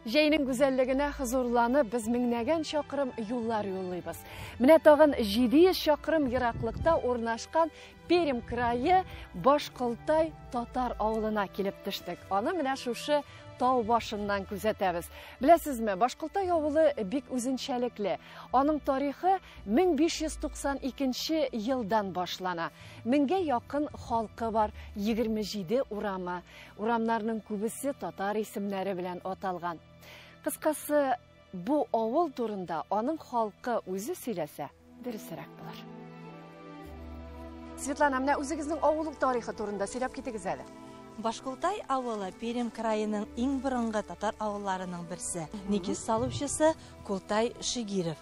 Жайның güzelligine huzurlanıp biz mingnegen şakırım yollar yollayız. Mine tağın 700 şakırım yıraklıkta ornaşkan Перим крайы Башкылтай татар авылына келіп түштік. Аны міне шушы тау башыннан күзетәбіз. Білесізме, Башкылтай авылы бик үзенчәлекле. Аның тарихы 1592 елдан башлана. 1000-ге якын халкы бар, 27 урамы. Урамнарның күбесе татар исемнәре белән аталган. Кыскасы, бу авыл турында аның халкы үзе сөйләсә, дөресрәк булыр. Светлана, менә үзегезнең авыллык тарихы турында сөйләп китегез әле. Башкылтай авылы Перим крайының иң борынгы татар авылларының берсе. Нигез салучысы Култай Шигиров.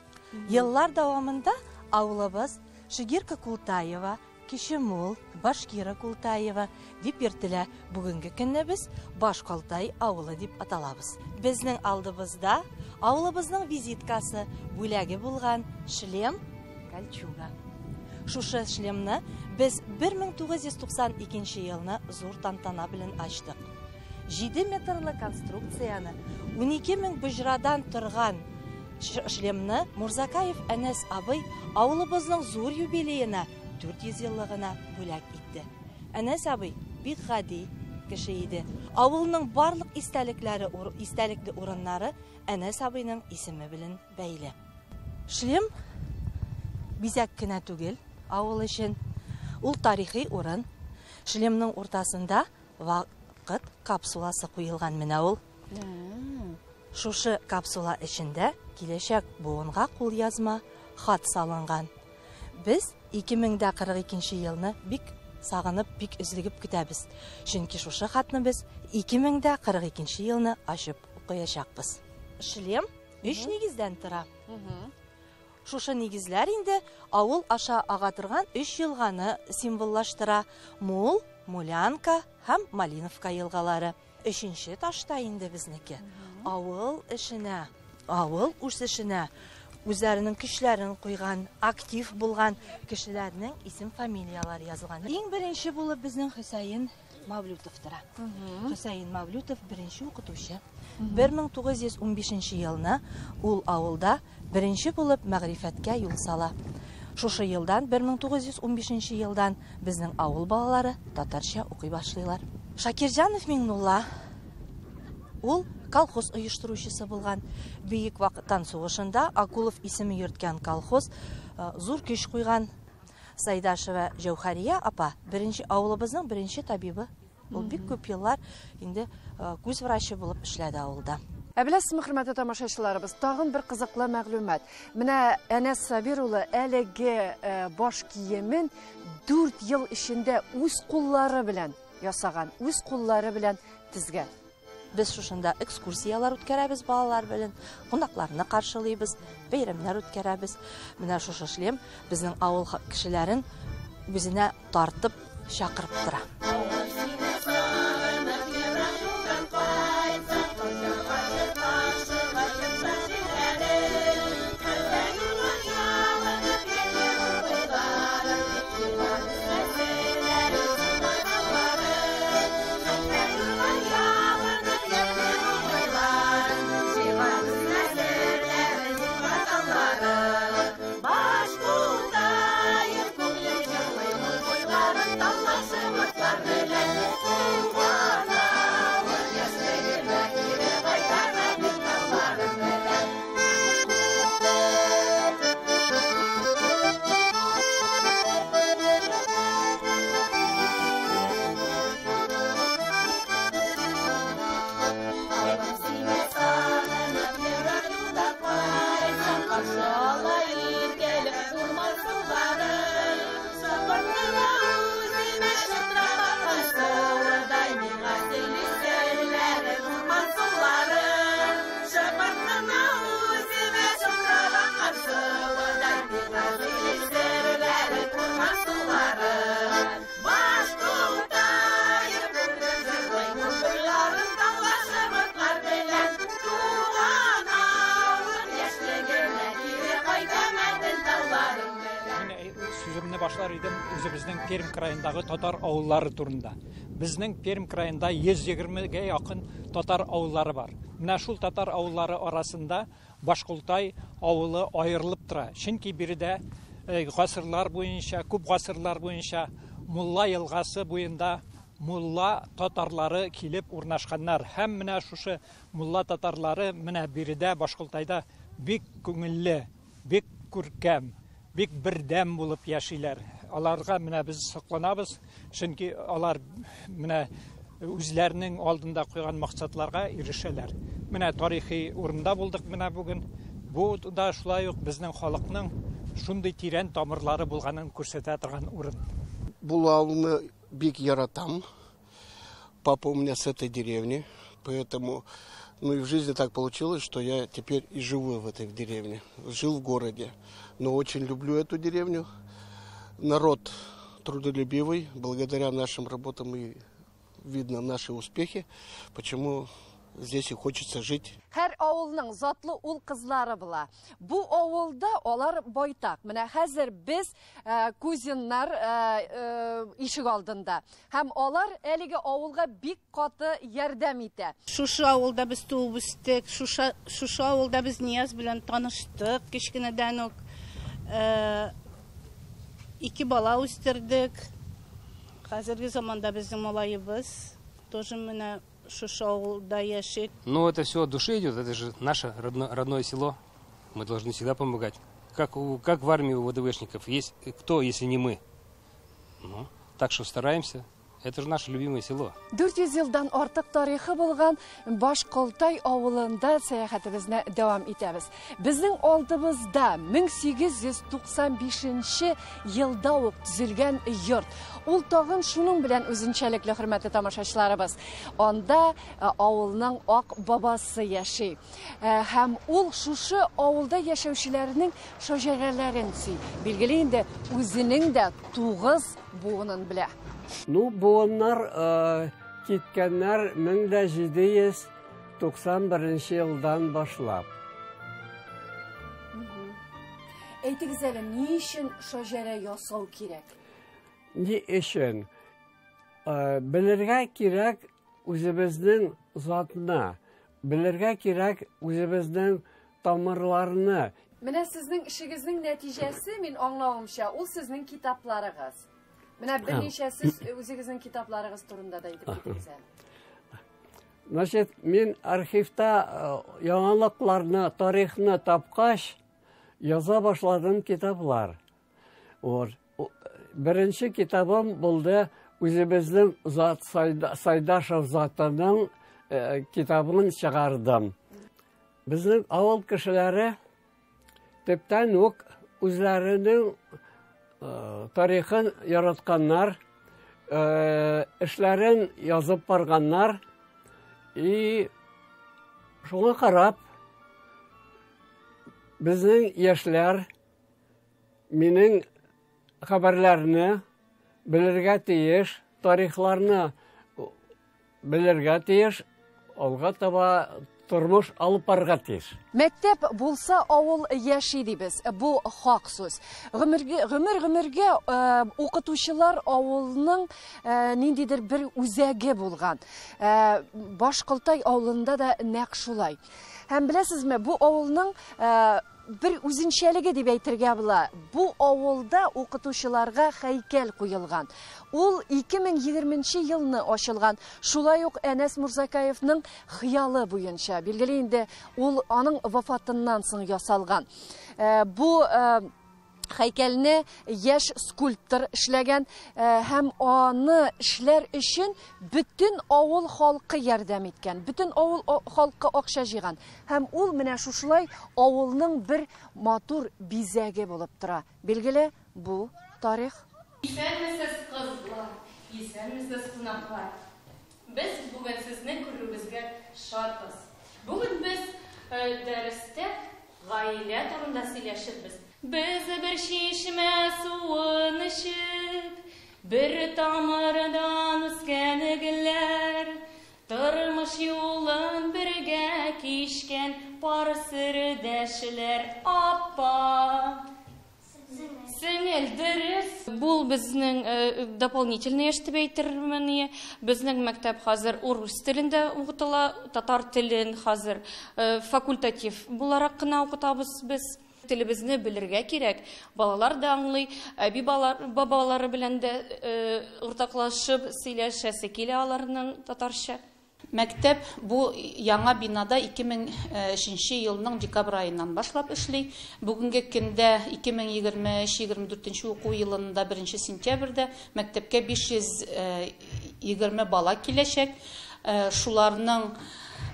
Еллар дәвамында авылыбыз Шигирка Култаева, Кишемул, Башкира Култаева дип йөртелә. Бүгенге көнне без Башкылтай авылы дип аталабыз. Безнең алдыбызда авылыбызның визиткасы бүләге булган шлем кольчуга. Шушы шлемны biz 1992 елны зур тантана белән ачтык. 7 метрлы конструкцияны 12,000 бөҗрадан торган шлемны Мурзакаев Әнәс абый авылыбызның зур юбилеена 400 еллыгына бүләк итте. Әнәс абый бик гади кеше иде. Авылның барлык истәлекле урыннары Әнәс абыйның исеме белән бәйле. Шлем бизәк кенә түгел, авыл өчен ул тарихи урын. Шлемның уртасында вакыт капсуласы куелган менә ул. Шушы капсула эчендә киләчәк буынга кул язма хат салынган. Без 2042 елны бик сагынып, бик үзлегеп көтәбез. Чөнки шушы хатны без 2042 елны ачып укыячакбыз. Шлем 3 нигездән тора. Шушы нигезләр инде авыл аша ага торган 3 елганы символлаштыра. Мул, Мулянка һәм Малиновка елгалары. 3нче ташта инде безнеке. Авыл эшенә, авыл үсешенә үзләренең көчләрен куйган, актив булган кешеләрнең исем фамилиялары язылган. Иң беренче булып безнең Хөсәен Мавлютов тора. Хөсәен Мавлютов беренче укытучы. 1915 елны ул авылда беренче булып мәгърифәткә юл сала. Шушы елдан 1915 елдан безнең авыл балалары татарча укый башлыйлар. Шакирҗанов Миңнулла ул колхоз оештыручысы булган. Бөек вакыттан сугышында Акулов исеме йөрткән колхоз зур көч куйган. Сайдашева Җәүһәрия апа беренче авылыбызның беренче табибы. Ул бик күп еллар инде күз врачы булып эшләде авылда. Білесізме, хөрмәтле тамашачыларыбыз, тагын бер кызыклы мәгълүмат. Менә Әнәс Сабир улы әлеге баш киемен 4 ел эчендә үз куллары белән ясаган, үз куллары белән тизгән. Без шушында экскурсиялар үткәрәбез балалар белән, кунакларны каршылыйбыз, бәйрәмнәр үткәрәбез. Менә шушы шлем безнең авыл кешеләрен үзенә тартып чакырып тора. Başlar idim özümüzün Перим крайындагы татар авыллары турында. Безнең Пермь краенда 120-гә якын татар авыллары бар. Менә шул татар авыллары арасында Башкултай авылы аерылып тора. Чөнки биредә гасырлар буенча, күп гасырлар буенча Мулла елгасы буенда мулла татарлары килеп урнашканнар. Һәм менә шушы мулла татарлары менә биредә Башкултайда бик күңелле, бик күркәм, бик бердәм булып яшиләр. Аларга менә без сокланабыз, чөнки алар менә үзләренең алдында куйган максатларга ирешәләр. Менә тарихи урында булдык менә бүген. Бу да шулай ук безнең халыкның шундый тирән тамырлары булганын күрсәтә торган урын. Бу авылны бик яратам. Папа у меня с этой деревни, поэтому и в жизни так получилось, что я теперь и живу в этой деревне. Жил в городе, но очень люблю эту деревню. Народ трудолюбивый, благодаря нашим работам и видно наши успехи, почему здесь и хочется жить. Һәр авылның затлы ул кызлары була. Бу авылда алар байтак. Менә хәзер без кузиннар ишек алдында. Һәм алар әлеге авылга бик каты ярдәм итә. Шушы авылда без туып үстек, шушы авылда без Нияз белән таныштык. Кичкенәдән үк 2 бала үстердек. Хәзерге заманда безнең малаебыз тоже менә шушы авылда яшик. Ну, это все от души идет, это же наше родное село. Мы должны всегда помогать. Как в армии у ВДВшников есть кто, если не мы? Ну, так что стараемся. Это же наше любимое село. 400 елдан артык тарихы булган Башкултай авылында сәяхәтебезне дәвам итәбез. Безнең алдыбызда 1895 елда ук төзелгән йорт. Ул тагын шуның белән үзенчәлекле, хөрмәтле тамашачыларыбыз. Анда авылның ак бабасы яши. Һәм ул шушы авылда яшәүчеләрнең шаҗарәләрен сөй. Билгеле инде үзенең дә 9 буынын белә. Ну, буыннар киткәннәр 1791 елдан башлап. Әйтегез әле, ни өчен шаҗара ясау кирәк? Ни өчен? Белергә кирәк үзебезнең затны, белергә кирәк үзебезнең тамырларны. Менә сезнең эшегезнең нәтиҗәсе, мин аңлавымча, ул сезнең китапларыгыз. Менә берничә сез үзегезнең китапларыгыз турында да әйтеп китегез әле. Значит, мин архивта яңалыкларны, тарихны тапкач, яза башладым китаплар. Беренче китабым булды үзебезнең зат Сайдашев затының китабын чыгардым. Безнең авыл кешеләре төптән үк үзләренең тарихын яратканнар, эшләрен язып барганнар, и шуңа карап безнең яшьләр минең хәбәрләрне белергә тиеш, тарихларны белергә тиеш, алга таба тормыш алып барырга тиеш. Мәктәп булса авыл яши дибез. Бу хак сүз. Гомергә укытучылар авылның ниндидер бер үзәге булган. Башкултай авылында да нәкъ шулай. Һәм беләсезме, бу авылның bir үзенчәлеге дип әйтергә була. Бу авылда укытучыларга һәйкәл куелган. Ул 2020 елны ачылган. Шулай ук Әнәс Мурзакаевның хыялы буенча. Билгеле инде ул аның вафатыннан соң ясалган. Бу һәйкәлне яшь скульптор эшләгән һәм аны эшләр өчен бүтән авыл халкы ярдәм иткән. Бүтән авыл халкы акча җыйган. Һәм ул менә шушылай авылның бер матур бизәге булып тора. Билгеле, бу тарих. Исәнмесез кызлар, исәнмесез кунаклар. Без бүген сезне күрүебезгә шатбыз. Бүген без дәрестә гаилә турында сөйләшербез. Biz bir şişme suun içip, bir tamardan üskenigler, tırmış yolun birge kişken par sırdeşler appa. Singil deriz, Бұл біздің дополнительный эштеп әйтермен, безнең мәктәп хәзер урыс телендә укытыла, татар телен хәзер факультатив буларак кына укытабыз без. Телебезне белергә кирәк. Балалар да аңлый, әби бабалары белән дә уртаклашып сөйләшәсе килә аларның татарча. Мәктәп бу яңа бинада 2003 елның декабрь айыннан башлап эшли. Бүгенге көндә 2023-24 уку елында 1 сентябрьдә мәктәпкә 520 бала киләчәк. Шуларның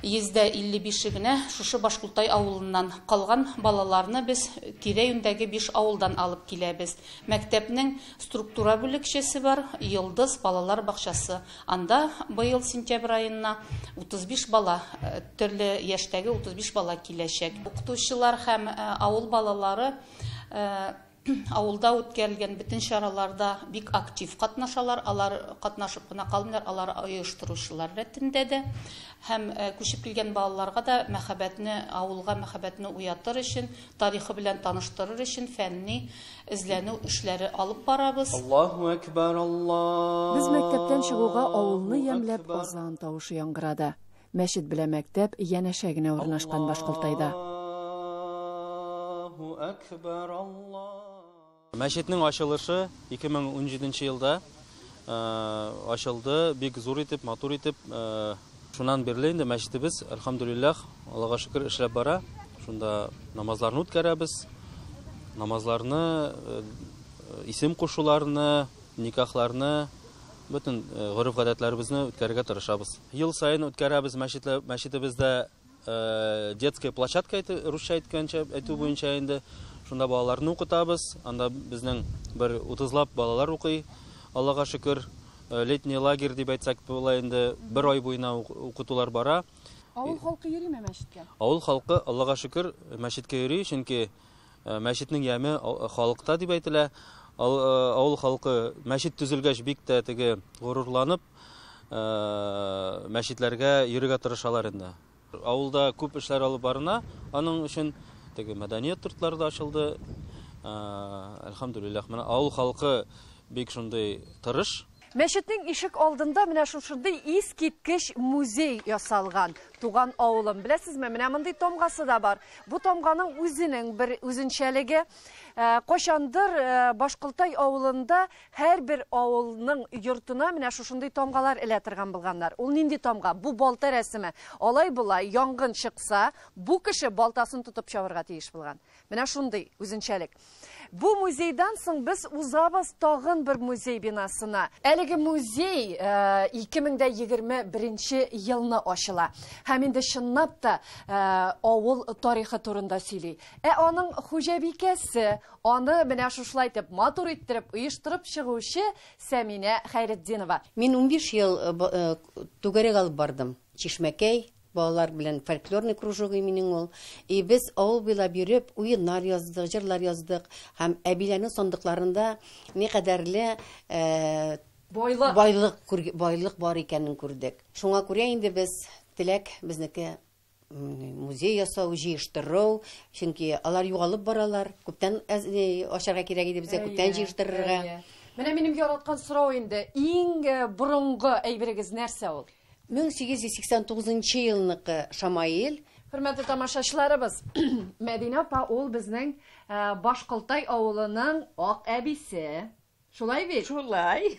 155 генә шушы Башкултай авылыннан калган балаларны без тирә-юньдәге 5 авылдан алып киләбез. Мәктәпнең структура бүлекчәсе бар, Йылдыз балалар бакчасы. Анда быел сентябрь айына 35 бала, төрле яшьтәге 35 бала киләчәк. Укытучылар һәм авыл балалары авылда үткәрелгән бөтен чараларда бик актив катнашалар. Алар катнашып кына калмыйлар, алар оештыручылар рәтендә дә. Һәм күчеп килгән балаларга да мәхәббәтне, авылга мәхәббәтне уятыр өчен, тарихы белән таныштырыр өчен фәнни эзләнү эшләре алып барабыз. Аллаһу акбар, Аллаһ. Без мәктәптән чыгуга авылны ямьләп азан тавышы яңгырады. Мәчет белән мәктәп янәшә генә урнашкан Башкултайда. Аллаһу акбар, Аллаһ. Мәчетнең ачылышы 2017 елда ачылды, бик зур итеп, матур итеп. Шуннан бирле инде мәчетебез, әлхәмдүлиллаһ, Аллаһка шөкер, эшләп бара. Шунда намазларны үткәрәбез. Намазларны, исем кушуларны, никахларны, бөтен гореф-гадәтләребезне үткәрергә тырышабыз. Ел сайын үткәрәбез мәчетебездә детская площадка, русча әйтү буенча инде. Шунда балаларны укытабыз. Анда безнең бер 30лап балалар укый. Аллаһка шөкер, летний лагерь дип әйтсәк була инде, 1 ай буена укытулар бара. Авыл халкы йөриме мәчеткә? Авыл халкы, Аллаһка шөкер, мәчеткә йөри, чөнки мәчетнең яме халыкта дип әйтелә. Авыл халкы мәчет төзелгәч бик тә теге горурланып, мәчетләргә йөрергә тырышалар инде. Авылда күп эшләр алып барына, аның өчен теге мәдәният йортлары да ачылды. Әлхәмдүлиллаһ, менә авыл халкы бик шундый тырыш. Мәчетнең ишек алдында менә шушындай искиткеч музей ясалган. Туган авылым, беләсезме, менә мондый томгасы да бар. Бу томганың үзенең бер үзенчәлеге. Кошандыр Башкултай авылында һәр бер авылның йортына менә шушындай томгалар эләтергән булганнар. Ул нинди томга? Бу балта рәсеме. Алай булай, янгын чыкса, бу кеше балтасын тотып чабырга тиеш булган. Менә шундый үзенчәлек. Бу музейдан соң без узабыз тагын бер музей бинасына. Әлеге музей 2021 елны ачыла. Һәм инде чынлап та авыл тарихы турында сөйли. Аның хуҗабикәсе, аны менә шушылай итеп матур иттереп, оештырып чыгучы Сәминә Хәйретдинова. Мин 15 ел түгәрәк алып бардым. Чишмәкәй балалар белән фольклорный кружогы минең ул. И без авыл буйлап йөреп, уеннар яздык, җырлар яздык. Һәм әбиләрнең сандыкларында ни кадәрле байлык бар икәнен күрдек. Шуңа күрә инде без теләк безнеке музей ясау, җыештыру, чөнки алар югалып баралар. Күптән ашарга кирәк иде безгә, күптән җыештырырга. Менә минем яраткан сорау инде, иң борынгы әйберегез нәрсә ул? 1889 елныкы Шамаил. Хөрмәтле тамашачыларыбыз, Мәдинә апа ул безнең Башкултай авылының ак әбисе. Шулай бит? Шулай.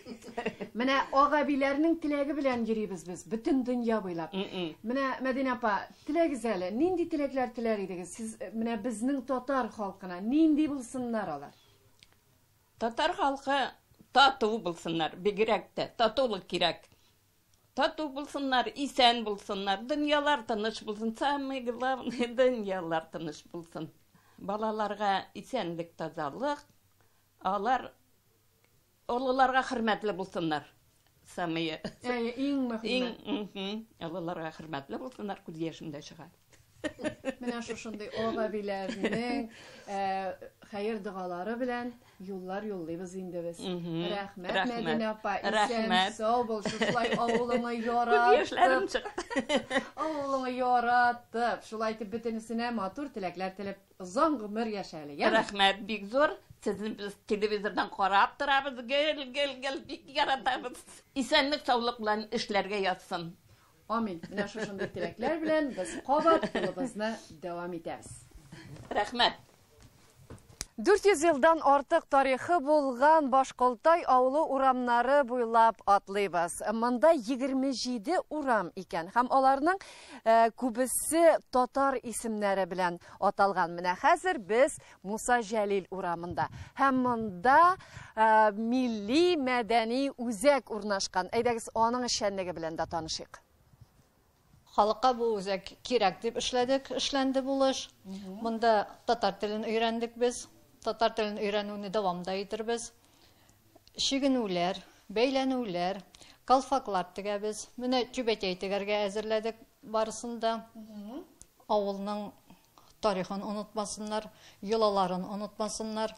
Менә ак әбиләрнең теләге белән йөрибез без, бөтен дөнья буйлап. Менә Мәдинә апа, теләгез әле, нинди теләкләр теләр идегез? Сез менә безнең татар халкына нинди булсыннар алар? Татар халкы тату булсыннар, бигрәк тә татулык кирәк. Тату булсыннар, исән булсыннар, дөньялар тыныч булсын, самый главный дөньялар тыныч булсын. Балаларга исәнлек, тазалык, алар олыларга хөрмәтле булсыннар. Самые. Иң мөһиме. Олыларга хөрмәтле булсыннар, күз яшем дә чыга. Менә шушындай агабиләрнең хәер дугалары белән юллар юллыйбыз инде без. Рәхмәт Мәдинә апа, исән сау бул, шулай авылыңа яратып. Авылыңа яратып, шулай итеп бөтенесенә матур теләкләр теләп, озын гомер яшәле. Рәхмәт бик зур. Sizin biz televizordan qarab turabız, gel, bik yaratamiz. İsenlik, sağlık bilan işlerge yatsın. Amin. Менә шушындый теләкләр белән без кабат юлыбызны дәвам итәбез. Рәхмәт. 400 елдан артык тарихы булган Башкалтай авылы урамнары буйлап атлыйбыз. Монда 27 урам икән һәм аларның күбесе татар исемнәре белән аталган. Менә хәзер без Муса Җәлил урамында. Һәм монда милли мәдәни үзәк урнашкан. Әйдәгез аның эшчәнлеге белән дә танышыйк. Халыкка бу үзәк кирәк дип эшләнде булыш. Монда татар телен өйрәндек без. Татар телен өйрәнүне дәвамда итербез. Шигенүләр, бәйләнүләр, калфаклар тегәбез. Менә түбәтәй тегәргә әзерләдек барысында. Авылның тарихын онытмасыннар, йолаларын онытмасыннар.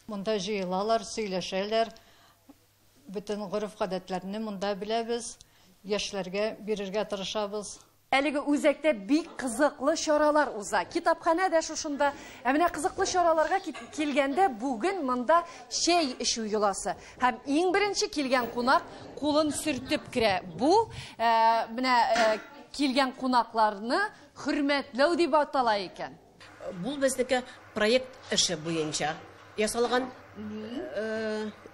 Монда җыелалар, сөйләшәләр. Бөтен гореф-гадәтләрне монда беләбез. Яшьләргә бирергә тырышабыз. Әлеге үзәктә бик кызыклы чаралар уза. Китапханә дә шушында. Менә кызыклы чараларга килгәндә бүген монда чәй эчү юласы. Һәм иң беренче килгән кунак кулын сөртеп керә. Бу менә килгән кунакларны хөрмәтләү дип атала икән. Бу безнеке проект эше буенча ясалган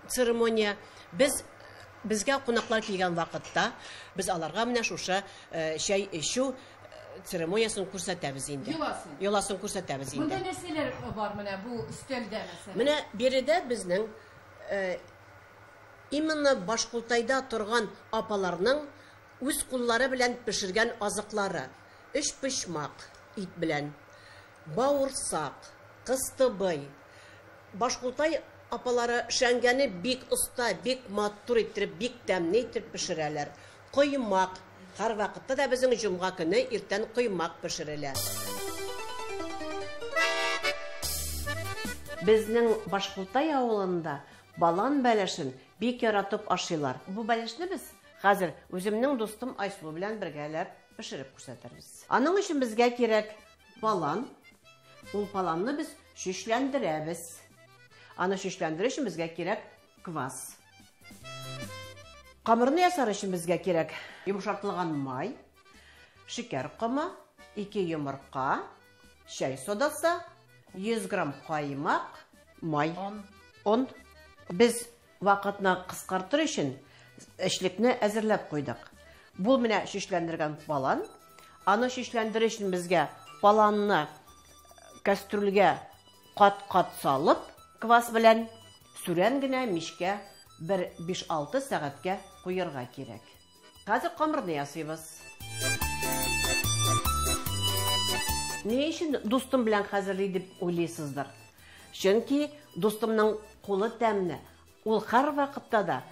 церемония. Безгә кунаклар килгән вакытта без аларга менә шушы чәй эчү церемониясын күрсәтәбез инде. Йоласын күрсәтәбез инде. Монда нәрсәләр бар менә бу өстәлдә мәсәлән? Менә биредә безнең именно Башкалтайда торган апаларның үз куллары белән пешергән азыклары. Өч пычмак ит белән, бауырсак, кыстыбый. Башкалтай апалары шәңгәне бик оста, бик матур иттереп, бик тәмле итеп пешерәләр. Коймак, һәр вакытта да безнең җомга көне иртән коймак пешерәләр. Безнең Башкалтай авылында балан бәлешен бик яратып ашыйлар. Бу бәлешне без хәзер үземнең дустым Айсулу белән бергәләп пешереп күрсәтербез. Аның өчен безгә кирәк балан. Ул баланны без шишләндерәбез. Аны шишләндерү өчен безгә кирәк квас. Камырны ясар өчен безгә кирәк йомшартылган май, шикәр комы, 2 йомырка, чәй содасы, 100 грамм каймак, май, он. Без вакытны кыскартыр өчен эшлекне әзерләп куйдык. Бу менә шишләндергән балан. Аны шишләндерү өчен безгә баланны кастрюльгә кат-кат салып, квас белән сүрән генә мичкә 5-6 сәгатькә куярга кирәк. Хәзер камырны ясыйбыз. Ни өчен дустым белән хәзерли дип уйлыйсыздыр? Чөнки дустымның кулы тәмле. Ул һәр вакытта да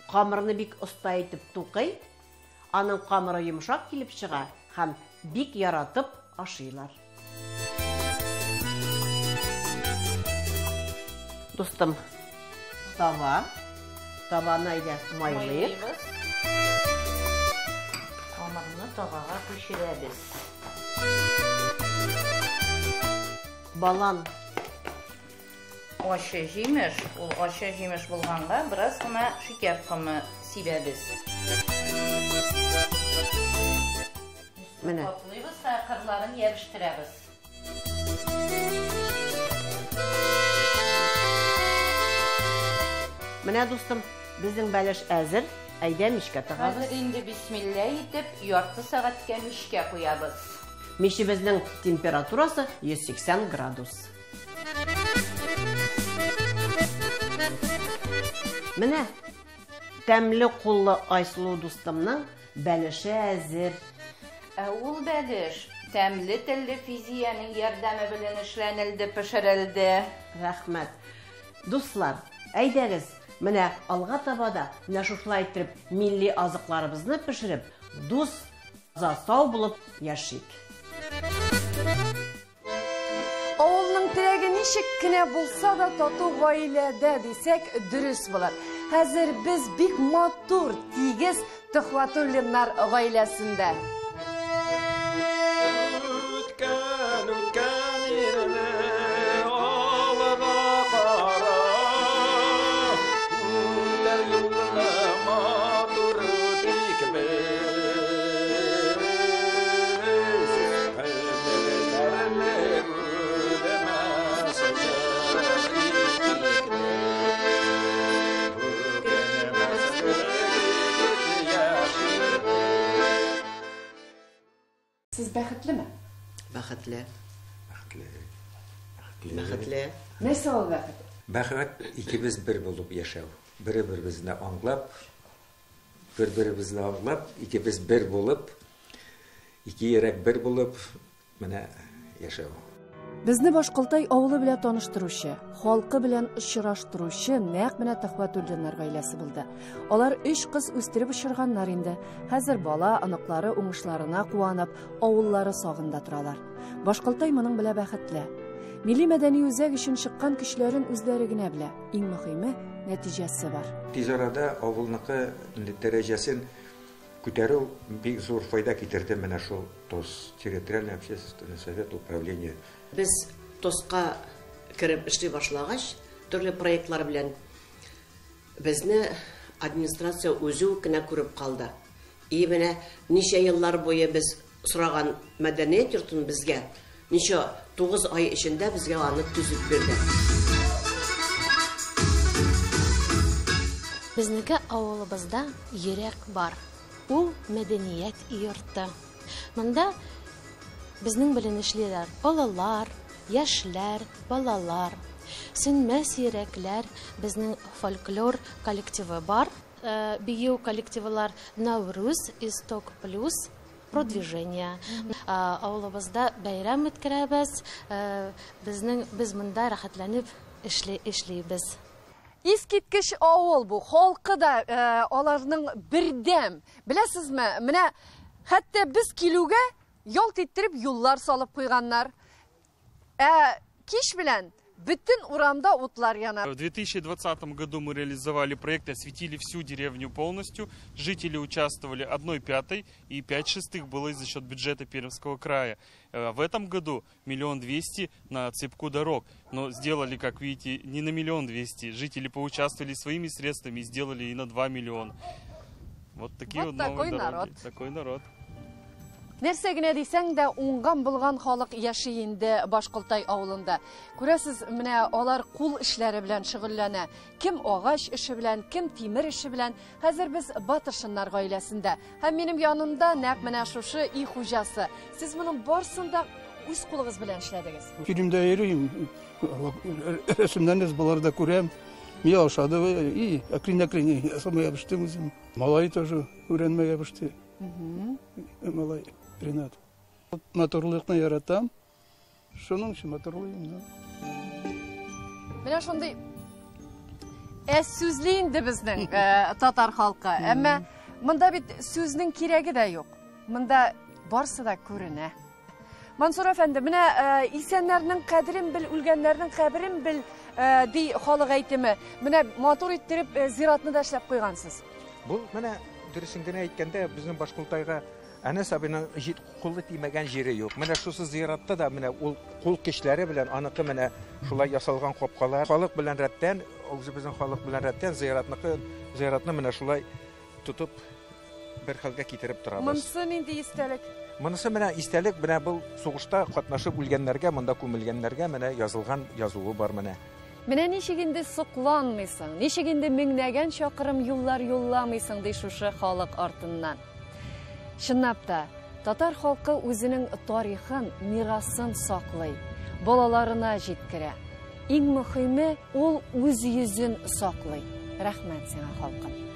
камырны бик оста итеп тукый. Аның камыры йомшак килеп чыга һәм бик яратып ашыйлар. Dostum, tabağını ayda maylayıp Hamurunu tabağa pişireriz. Balan Aşı yemiş, o aşı yemiş bulğanda biraz gına şeker komı siberiz. Topluyuz da kırlarını yeriştireriz. Менә дустым, безнең бәлеш әзер, әйдә мичкә тыгабыз. Хәзер инде бисмилла итеп, ярты сәгатькә мичкә куябыз. Мичебезнең температурасы 180 градус. Менә тәмле куллы Айсулу дустымның бәлеше әзер. Ул бәлеш тәмле телле физиянең ярдәме белән эшләнелде, пешерелде. Рәхмәт. Дуслар, әйдәгез, менә алга табада менә шушылай итеп милли азыкларыбызны пешереп, дус сау булып яшик. Авылның теләге ничек кенә булса да тату гаиләдә дисәк дөрес булыр. Хәзер без бик матур, тигез Төхвәтуллиннар гаиләсендә. Үткән Siz бәхетлеме? Бәхетле. Бәхетле. Нәрсә ул бәхет? Бәхет икебез бер булып яшәү. Бер-беребезне аңлап, бер-беребезне аңлап, икебез бер булып, ике йөрәк бер булып, менә яшәү. Безне Башкалтай авылы белән таныштыручы, халкы белән очраштыручы нәкъ менә Төхвәтуллиннар гаиләсе булды. Алар 3 кыз үстереп очырганнар инде. Хәзер бала, аныклары уңышларына куанып, авыллары сагында торалар. Башкалтай моның белән бәхетле. Милли мәдәни үзәк өчен чыккан көчләрен үзләре генә белә. Иң мөһиме нәтиҗәсе бар. Тиз арада авылныкы дәрәҗәсен күтәрү бик зур файда китерде менә шул ТОС, территориальный общественный совет управления. Без ТОСка киреп эшли башлагач, төрле проектлар белән безне администрация үзе генә күреп калды. И менә ничә еллар буе без сораган мәдәният йортын безгә ничә 9 ай эчендә безгә аны төзеп бирде. Безнеке авылыбызда йөрәк бар. Ул мәдәният йорты. Монда безнең белән эшлиләр балалар, яшьләр, балалар, сөнмәс йөрәкләр, безнең фольклор коллективы бар. Бию коллективлар Навруз, Исток плюс, продвижение. Авылыбызда бәйрәм үткәрәбез. Без монда рәхәтләнеп эшлибез. Искиткеч авыл бу, халкы да аларның бердәм. Беләсезме, менә хәтта без килүгә ялт иттереп юллар салып куйганнар. Кич белән bütün урамда утлар яна. В 2020 году мы реализовали проект, осветили всю деревню полностью. Жители участвовали 1/5 и 5/6 было за счет бюджета Пермского края. В этом году 1 200 000 на отсыпку дорог. Но сделали, как видите, не на 1 200 000. Жители поучаствовали своими средствами и сделали и на 2 миллиона. Вот такие вот новые дороги. Такой народ. Нәрсә генә дисәң дә уңган булган халык яши инде Башкалтай авылында. Күрәсез, менә алар кул эшләре белән шөгыльләнә. Кем агач эше белән, кем тимер эше белән. Хәзер без Батыршыннар гаиләсендә. Һәм минем янымда нәкъ менә шушы ий хуҗасы. Сез моның барсында үз кулыгыз белән эшләдегез. Фильмдә йөрим. Рәсемнән дә буларда күрәм. Мия ошады и акрин самая ябыштым үзем. Малай тоже үрәнмәгә ябышты. Малай Ренат. Моторлыкны яратам. Шуның өчен моторлыйм. Менә шундый сүзле инде безнең татар халкы. Әмма монда бит сүзнең кирәге дә юк. Монда барсы да күренә. Мансур әфәнде, менә исәннәрнең кадерен бил, үлгәннәрнең каберен бил ди халык әйтеме. Менә мотор иттереп зиратны да эшләп куйгансыз. Бу менә дөресен генә әйткәндә безнең Башкалтайга әнә сабының кулы тимәгән җире юк. Менә шусы зиратта да менә ул кул кечләре белән аныкы менә шулай ясалган капкалар. Халык белән рәттән, үзебезнең халык белән рәттән зиратны менә шулай тотып бер хәлгә китереп торабыз. Монысы нинди истәлек? Монысы менә истәлек, менә бу сугышта катнашып үлгәннәргә, монда күмелгәннәргә менә язылган язуы бар менә. Менә ничек инде сокланмыйсың, ничек инде меңнәгән чакрым юллар юлламыйсың ди шушы халык артыннан. Чынлап та, татар халкы үзенең тарихын, мирасын саклый, балаларына җиткерә. Иң мөһиме, ул үз йөзен саклый. Рәхмәт сиңа халкым.